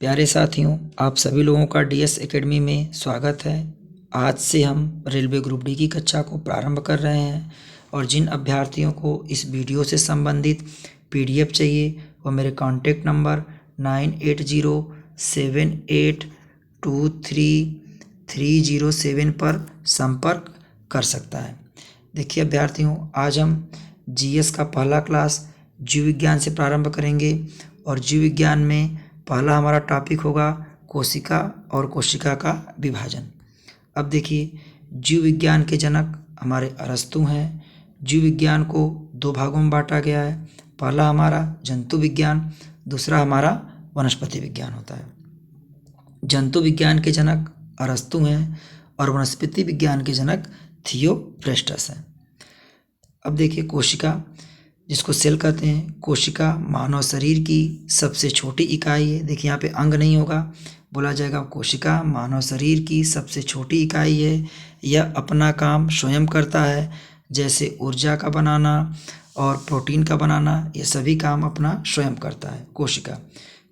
प्यारे साथियों, आप सभी लोगों का डीएस एकेडमी में स्वागत है। आज से हम रेलवे ग्रुप डी की कक्षा को प्रारंभ कर रहे हैं और जिन अभ्यर्थियों को इस वीडियो से संबंधित पीडीएफ चाहिए वो मेरे कॉन्टैक्ट नंबर 9807 पर संपर्क कर सकता है। देखिए अभ्यर्थियों, आज हम जीएस का पहला क्लास जीव विज्ञान से प्रारंभ करेंगे और जीव विज्ञान में पहला हमारा टॉपिक होगा कोशिका और कोशिका का विभाजन। अब देखिए, जीव विज्ञान के जनक हमारे अरस्तु हैं। जीव विज्ञान को दो भागों में बांटा गया है। पहला हमारा जंतु विज्ञान, दूसरा हमारा वनस्पति विज्ञान होता है। जंतु विज्ञान के जनक अरस्तु हैं और वनस्पति विज्ञान के जनक थियोफ्रेस्टस हैं। अब देखिए, कोशिका जिसको सेल कहते हैं, कोशिका मानव शरीर की सबसे छोटी इकाई है। देखिए यहाँ पे अंग नहीं होगा, बोला जाएगा कोशिका मानव शरीर की सबसे छोटी इकाई है। यह अपना काम स्वयं करता है, जैसे ऊर्जा का बनाना और प्रोटीन का बनाना, ये सभी काम अपना स्वयं करता है कोशिका।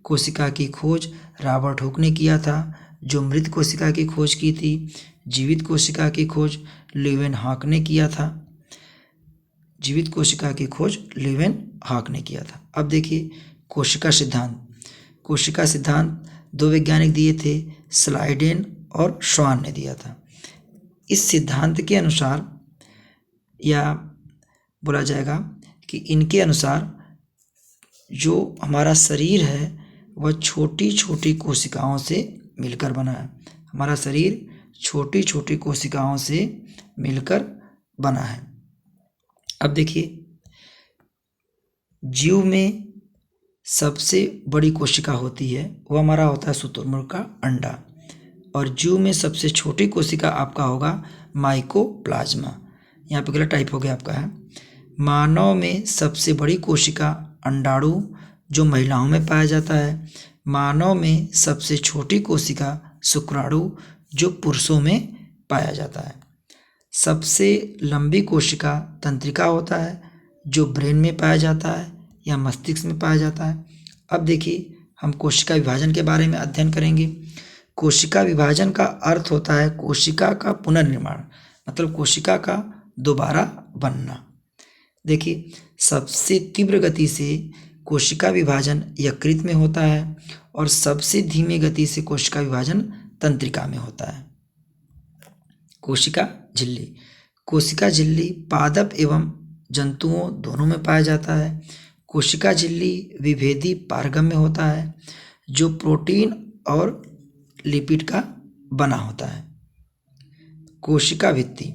कोशिका की खोज रॉबर्ट हुक ने किया था, जो मृत कोशिका की खोज की थी। जीवित कोशिका की खोज लीवेनहॉक ने किया था। जीवित कोशिका की खोज लीवेनहॉक ने किया था। अब देखिए, कोशिका सिद्धांत। कोशिका सिद्धांत दो वैज्ञानिक दिए थे, स्लाइडेन और श्वान ने दिया था। इस सिद्धांत के अनुसार, या बोला जाएगा कि इनके अनुसार, जो हमारा शरीर है वह छोटी छोटी कोशिकाओं से मिलकर बना है। हमारा शरीर छोटी छोटी कोशिकाओं से मिलकर बना है। अब देखिए, जीव में सबसे बड़ी कोशिका होती है, वो हमारा होता है शुतुरमुर्ग का अंडा। और जीव में सबसे छोटी कोशिका आपका होगा माइकोप्लाज्मा। यहाँ पे गलत टाइप हो गया आपका है। मानव में सबसे बड़ी कोशिका अंडाणु, जो महिलाओं में पाया जाता है। मानव में सबसे छोटी कोशिका शुक्राणु, जो पुरुषों में पाया जाता है। सबसे लंबी कोशिका तंत्रिका होता है, जो ब्रेन में पाया जाता है या मस्तिष्क में पाया जाता है। अब देखिए, हम कोशिका विभाजन के बारे में अध्ययन करेंगे। कोशिका विभाजन का अर्थ होता है कोशिका का पुनर्निर्माण, मतलब कोशिका का दोबारा बनना। देखिए, सबसे तीव्र गति से कोशिका विभाजन यकृत में होता है और सबसे धीमी गति से कोशिका विभाजन तंत्रिका में होता है। कोशिका झिल्ली। कोशिका झिल्ली पादप एवं जंतुओं दोनों में पाया जाता है। कोशिका झिल्ली विभेदी पारगम्य होता है, जो प्रोटीन और लिपिड का बना होता है। कोशिका भित्ति।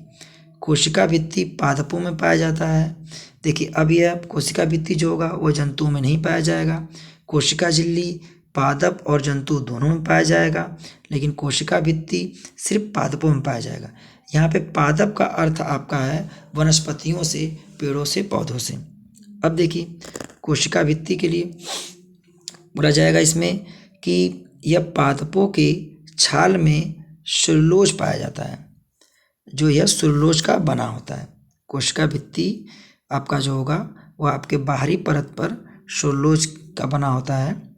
कोशिका भित्ति पादपों में पाया जाता है। देखिए, अब यह कोशिका भित्ति जो होगा वो जंतुओं में नहीं पाया जाएगा। कोशिका झिल्ली पादप और जंतु दोनों में पाया जाएगा, लेकिन कोशिका भित्ति सिर्फ पादपों में पाया जाएगा। यहाँ पे पादप का अर्थ आपका है वनस्पतियों से, पेड़ों से, पौधों से। अब देखिए, कोशिका भित्ति के लिए बोला जाएगा इसमें कि यह पादपों के छाल में सेलुलोज पाया जाता है, जो यह सेलुलोज का बना होता है। कोशिका भित्ति आपका जो होगा वह आपके बाहरी परत पर सेलुलोज का बना होता है,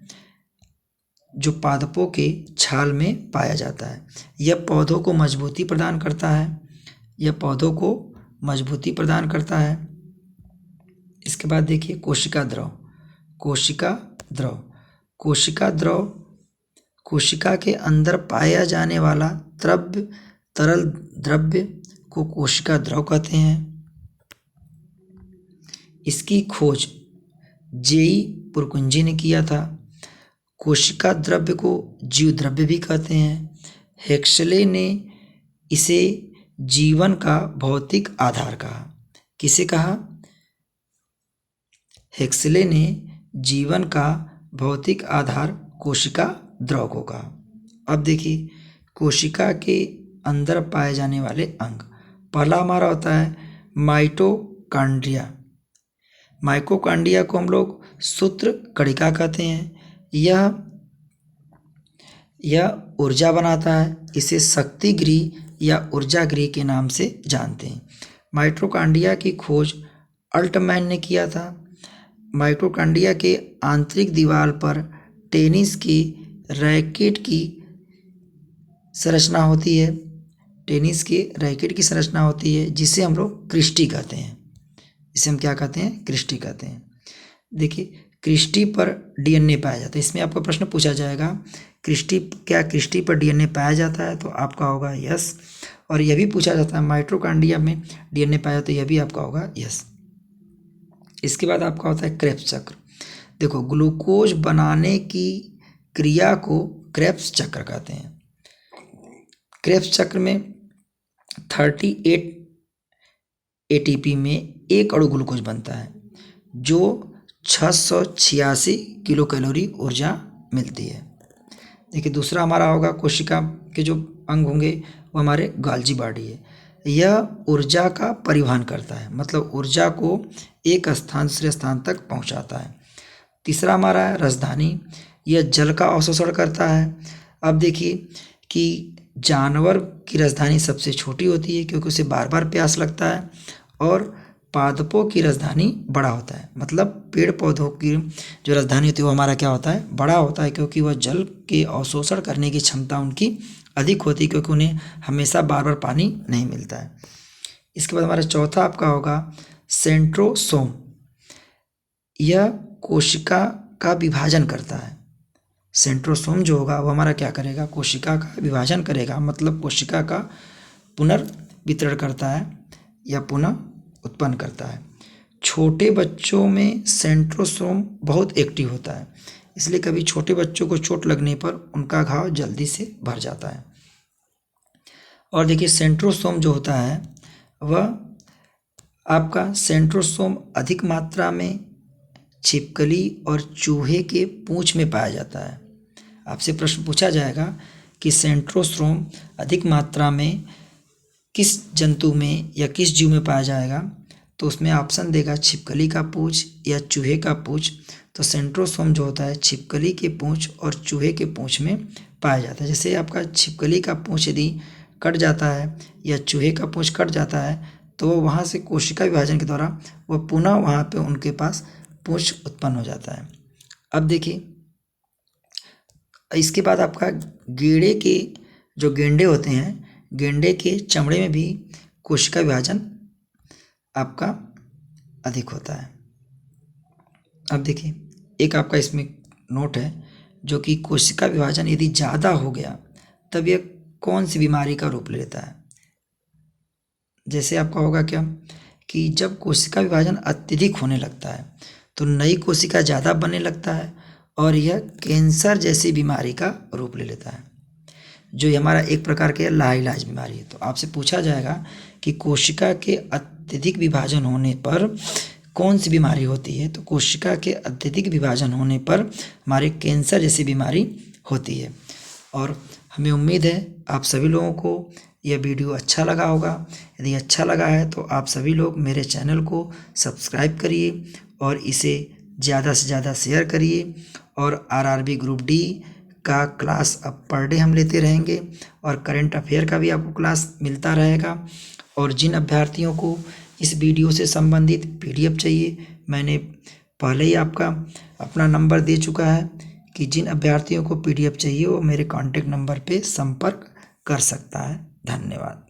जो पादपों के छाल में पाया जाता है। यह पौधों को मजबूती प्रदान करता है। यह पौधों को मजबूती प्रदान करता है। इसके बाद देखिए, कोशिका द्रव। कोशिका द्रव। कोशिका द्रव कोशिका के अंदर पाया जाने वाला तरल द्रव्य को कोशिका द्रव कहते हैं। इसकी खोज जेई पुरकुंजी ने किया था। कोशिका द्रव्य को जीव द्रव्य भी कहते हैं। हेक्सले ने इसे जीवन का भौतिक आधार कहा। किसे कहा? हेक्सले ने जीवन का भौतिक आधार कोशिका द्रव को कहा। अब देखिए, कोशिका के अंदर पाए जाने वाले अंग। पहला हमारा होता है माइटोकॉन्ड्रिया। माइटोकॉन्ड्रिया को हम लोग सूत्र कणिका कहते हैं। यह ऊर्जा बनाता है। इसे शक्ति गृह या ऊर्जा गृह के नाम से जानते हैं। माइटोकॉन्ड्रिया की खोज अल्टमैन ने किया था। माइटोकॉन्ड्रिया के आंतरिक दीवार पर टेनिस की रैकेट की संरचना होती है, टेनिस के रैकेट की संरचना होती है, जिसे हम लोग क्रिस्टी कहते हैं। इसे हम क्या कहते हैं? क्रिस्टी कहते हैं। देखिए, क्रिस्टी पर डीएनए पाया जाता है। इसमें आपको प्रश्न पूछा जाएगा, क्या क्रिस्टी पर डीएनए पाया जाता है? तो आपका होगा यस। और यह भी पूछा जाता है माइटोकॉन्ड्रिया में डीएनए पाया जाता है, यह भी आपका होगा यस। इसके बाद आपका होता है क्रेब्स चक्र। देखो, ग्लूकोज बनाने की क्रिया को क्रेब्स चक्र कहते हैं। क्रेब्स चक्र में 38 एटीपी में एक अणु ग्लूकोज बनता है, जो 686 किलो कैलोरी ऊर्जा मिलती है। देखिए, दूसरा हमारा होगा कोशिका के जो अंग होंगे वो हमारे गोल्जी बॉडी है। यह ऊर्जा का परिवहन करता है, मतलब ऊर्जा को एक स्थान से स्थान तक पहुंचाता है। तीसरा हमारा है राजधानी। यह जल का अवशोषण करता है। अब देखिए कि जानवर की राजधानी सबसे छोटी होती है, क्योंकि उसे बार बार प्यास लगता है, और पादपों की राजधानी बड़ा होता है। मतलब पेड़ पौधों की जो राजधानी होती है वो हमारा क्या होता है? बड़ा होता है, क्योंकि वह जल के अवशोषण करने की क्षमता उनकी अधिक होती है, क्योंकि उन्हें हमेशा बार बार पानी नहीं मिलता है। इसके बाद हमारा चौथा आपका होगा सेंट्रोसोम। यह कोशिका का विभाजन करता है। सेंट्रोसोम जो होगा वो हमारा क्या करेगा? कोशिका का विभाजन करेगा, मतलब कोशिका का पुनर्वितरण करता है या पुनः उत्पन्न करता है। छोटे बच्चों में सेंट्रोसोम बहुत एक्टिव होता है, इसलिए कभी छोटे बच्चों को चोट लगने पर उनका घाव जल्दी से भर जाता है। और देखिए, सेंट्रोसोम जो होता है वह आपका सेंट्रोसोम अधिक मात्रा में छिपकली और चूहे के पूंछ में पाया जाता है। आपसे प्रश्न पूछा जाएगा कि सेंट्रोसोम अधिक मात्रा में किस जंतु में या किस जीव में पाया जाएगा, तो उसमें ऑप्शन देगा छिपकली का पूंछ या चूहे का पूंछ। तो सेंट्रोसोम जो होता है छिपकली के पूंछ और चूहे के पूंछ में पाया जाता है। जैसे आपका छिपकली का पूंछ यदि कट जाता है या चूहे का पूंछ कट जाता है, तो वहाँ से कोशिका विभाजन के द्वारा वह पुनः वहाँ पे उनके पास पूंछ उत्पन्न हो जाता है। अब देखिए, इसके बाद आपका गेंडे के जो गेंडे होते हैं, गेंडे के चमड़े में भी कोशिका विभाजन आपका अधिक होता है। अब देखिए, एक आपका इसमें नोट है जो कि कोशिका विभाजन यदि ज़्यादा हो गया तब यह कौन सी बीमारी का रूप ले लेता है। जैसे आपका होगा क्या कि जब कोशिका विभाजन अत्यधिक होने लगता है तो नई कोशिका ज़्यादा बनने लगता है और यह कैंसर जैसी बीमारी का रूप ले लेता है, जो हमारा एक प्रकार के लाइलाज बीमारी है। तो आपसे पूछा जाएगा कि कोशिका के अत्यधिक विभाजन होने पर कौन सी बीमारी होती है, तो कोशिका के अत्यधिक विभाजन होने पर हमारे कैंसर जैसी बीमारी होती है। और हमें उम्मीद है आप सभी लोगों को यह वीडियो अच्छा लगा होगा। यदि अच्छा लगा है तो आप सभी लोग मेरे चैनल को सब्सक्राइब करिए और इसे ज़्यादा से ज़्यादा शेयर करिए। और आरआरबी ग्रुप डी का क्लास अब पर डे हम लेते रहेंगे और करंट अफेयर का भी आपको क्लास मिलता रहेगा। और जिन अभ्यर्थियों को इस वीडियो से संबंधित पीडीएफ चाहिए, मैंने पहले ही आपका अपना नंबर दे चुका है कि जिन अभ्यर्थियों को पीडीएफ चाहिए वो मेरे कॉन्टैक्ट नंबर पे संपर्क कर सकता है। धन्यवाद।